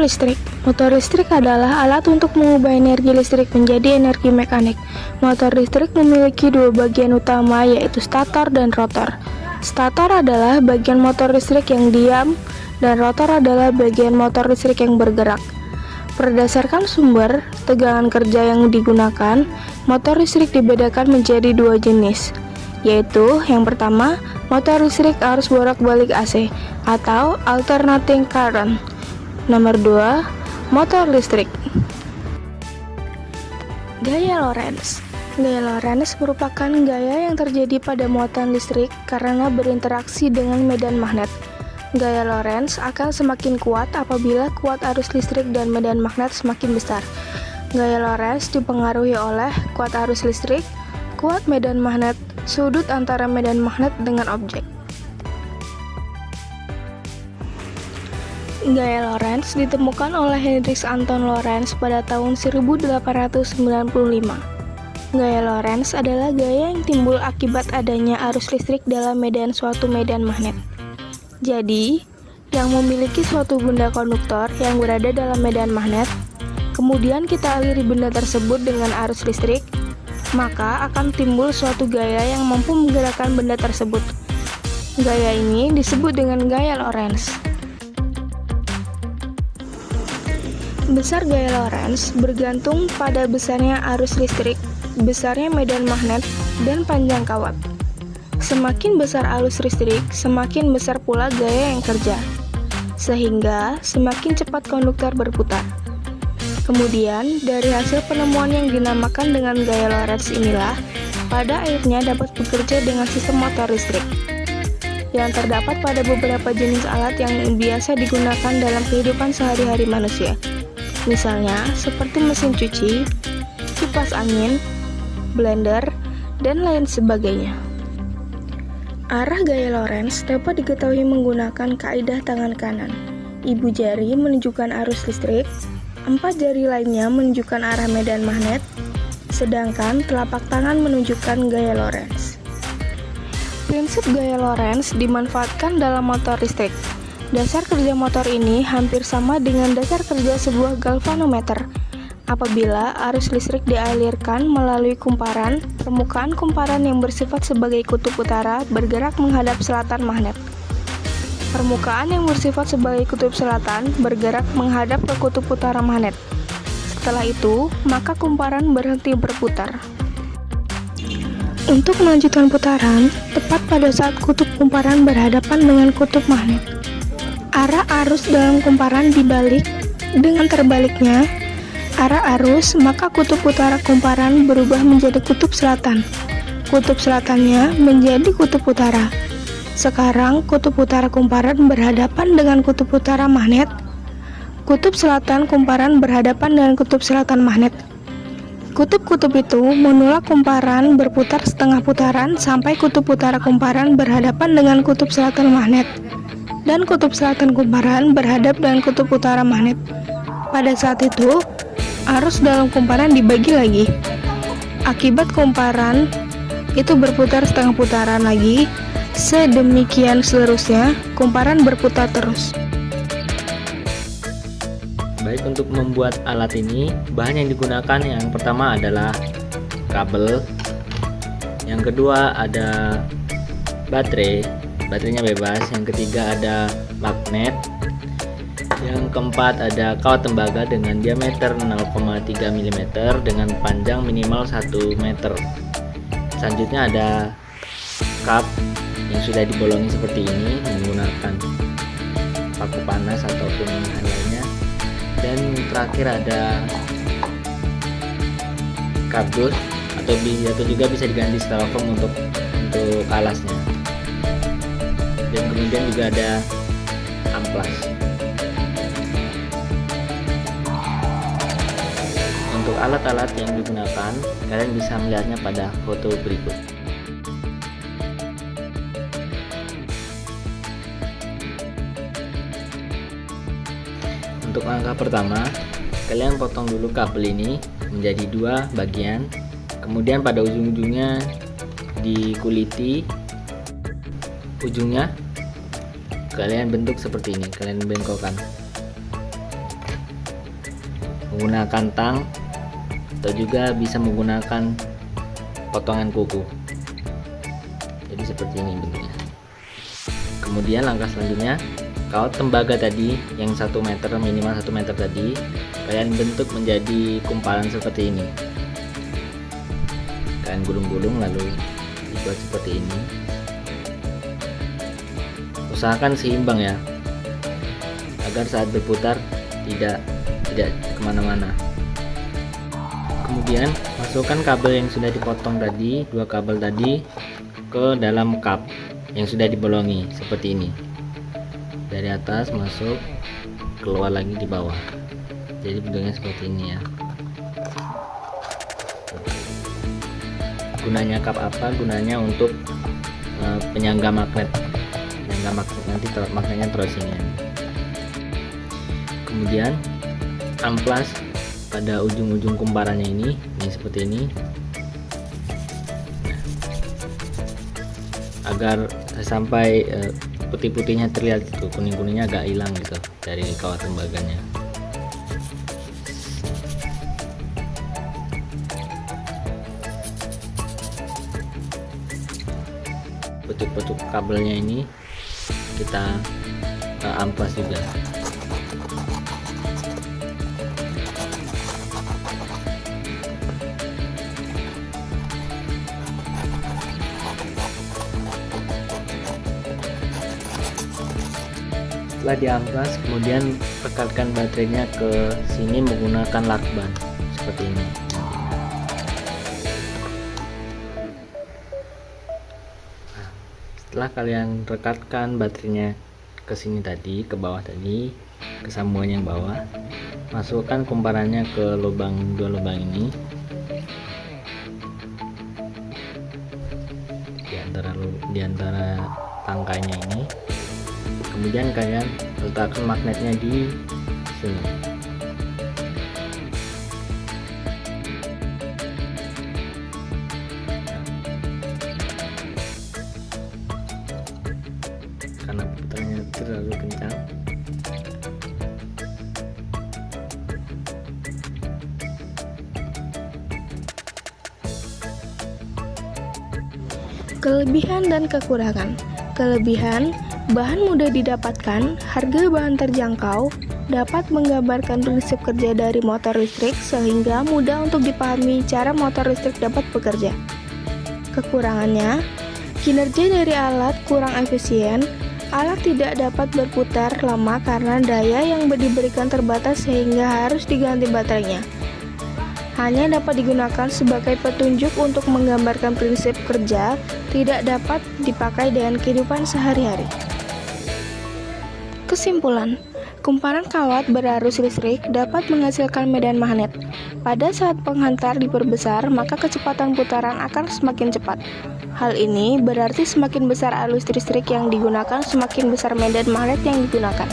listrik. Motor listrik adalah alat untuk mengubah energi listrik menjadi energi mekanik. Motor listrik memiliki dua bagian utama, yaitu stator dan rotor. Stator adalah bagian motor listrik yang diam, dan rotor adalah bagian motor listrik yang bergerak. Berdasarkan sumber tegangan kerja yang digunakan, motor listrik dibedakan menjadi dua jenis, yaitu yang pertama, motor listrik arus bolak-balik AC atau alternating current. Nomor 2, motor listrik. Gaya Lorentz. Gaya Lorentz merupakan gaya yang terjadi pada muatan listrik karena berinteraksi dengan medan magnet. Gaya Lorentz akan semakin kuat apabila kuat arus listrik dan medan magnet semakin besar. Gaya Lorentz dipengaruhi oleh kuat arus listrik, kuat medan magnet, sudut antara medan magnet dengan objek. Gaya Lorentz ditemukan oleh Hendrik Anton Lorentz pada tahun 1895. Gaya Lorentz adalah gaya yang timbul akibat adanya arus listrik dalam medan suatu medan magnet. Jadi, yang memiliki suatu benda konduktor yang berada dalam medan magnet, kemudian kita aliri benda tersebut dengan arus listrik, maka akan timbul suatu gaya yang mampu menggerakkan benda tersebut. Gaya ini disebut dengan gaya Lorentz. Besar gaya Lorentz bergantung pada besarnya arus listrik, besarnya medan magnet, dan panjang kawat. Semakin besar arus listrik, semakin besar pula gaya yang kerja, sehingga semakin cepat konduktor berputar. Kemudian, dari hasil penemuan yang dinamakan dengan gaya Lorentz inilah, pada akhirnya dapat bekerja dengan sistem motor listrik, yang terdapat pada beberapa jenis alat yang biasa digunakan dalam kehidupan sehari-hari manusia. Misalnya, seperti mesin cuci, kipas angin, blender, dan lain sebagainya. Arah gaya Lorentz dapat diketahui menggunakan kaidah tangan kanan. Ibu jari menunjukkan arus listrik, 4 jari lainnya menunjukkan arah medan magnet, sedangkan telapak tangan menunjukkan gaya Lorentz. Prinsip gaya Lorentz dimanfaatkan dalam motor listrik. Dasar kerja motor ini hampir sama dengan dasar kerja sebuah galvanometer. Apabila arus listrik dialirkan melalui kumparan, permukaan kumparan yang bersifat sebagai kutub utara bergerak menghadap selatan magnet. Permukaan yang bersifat sebagai kutub selatan bergerak menghadap ke kutub utara magnet. Setelah itu, maka kumparan berhenti berputar. Untuk melanjutkan putaran, tepat pada saat kutub kumparan berhadapan dengan kutub magnet, arah arus dalam kumparan dibalik. Dengan terbaliknya arah arus, maka kutub utara kumparan berubah menjadi kutub selatan. Kutub selatannya menjadi kutub utara. Sekarang kutub utara kumparan berhadapan dengan kutub utara magnet. Kutub selatan kumparan berhadapan dengan kutub selatan magnet. Kutub-kutub itu menolak kumparan berputar setengah putaran sampai kutub utara kumparan berhadapan dengan kutub selatan magnet, dan kutub selatan kumparan berhadap dengan kutub utara magnet. Pada saat itu, arus dalam kumparan dibagi lagi. Akibat kumparan itu berputar setengah putaran lagi, sedemikian seterusnya, kumparan berputar terus. Baik, untuk membuat alat ini, bahan yang digunakan yang pertama adalah kabel, yang kedua ada baterainya bebas, yang ketiga ada magnet, yang keempat ada kawat tembaga dengan diameter 0,3 mm dengan panjang minimal 1 meter. Selanjutnya ada cup yang sudah dibolongi seperti ini menggunakan paku panas ataupun yang lainnya, dan terakhir ada kardus atau juga bisa diganti styrofoam untuk alasnya, dan kemudian juga ada amplas. Untuk alat-alat yang digunakan, kalian bisa melihatnya pada foto berikut. Untuk langkah pertama, kalian potong dulu kabel ini menjadi 2 bagian, kemudian pada ujung-ujungnya dikuliti. Ujungnya kalian bentuk seperti ini, kalian bengkokkan. menggunakan tang atau juga bisa menggunakan potongan kuku. Jadi seperti ini bentuknya. Kemudian langkah selanjutnya, kawat tembaga tadi yang 1 meter, minimal 1 meter tadi, kalian bentuk menjadi kumparan seperti ini. Kalian gulung-gulung lalu dibuat seperti ini. Usahakan seimbang ya, agar saat berputar tidak kemana-mana. Kemudian masukkan kabel yang sudah dipotong tadi, 2 kabel tadi, ke dalam cup yang sudah dibolongi seperti ini. Dari atas masuk, keluar lagi di bawah. Jadi bentuknya seperti ini ya. Gunanya cup apa? Gunanya untuk penyangga magnet. Penyangga magnet, nanti magnetnya terus ini. Kemudian amplas pada ujung-ujung kumparannya ini seperti ini, agar sampai putih-putihnya terlihat, itu kuning-kuningnya agak hilang gitu dari kawat tembaganya. Pucuk-pucuk kabelnya ini kita amplas juga. Setelah diamplas, kemudian rekatkan baterainya ke sini menggunakan lakban seperti ini. Nah, setelah kalian rekatkan baterainya ke sini tadi, ke bawah tadi, ke sambungan yang bawah, masukkan kumparannya ke lubang, 2 lubang ini, di antara tangkainya ini. Kemudian kalian letakkan magnetnya di sini. Karena putarnya terlalu kencang, Kelebihan dan kekurangan. Kelebihan, bahan mudah didapatkan, harga bahan terjangkau, dapat menggambarkan prinsip kerja dari motor listrik sehingga mudah untuk dipahami cara motor listrik dapat bekerja. Kekurangannya, kinerja dari alat kurang efisien, alat tidak dapat berputar lama karena daya yang diberikan terbatas sehingga harus diganti baterainya. Hanya dapat digunakan sebagai petunjuk untuk menggambarkan prinsip kerja, tidak dapat dipakai dengan kehidupan sehari-hari. Kesimpulan, kumparan kawat berarus listrik dapat menghasilkan medan magnet. Pada saat penghantar diperbesar, maka kecepatan putaran akan semakin cepat. Hal ini berarti semakin besar arus listrik yang digunakan, semakin besar medan magnet yang digunakan.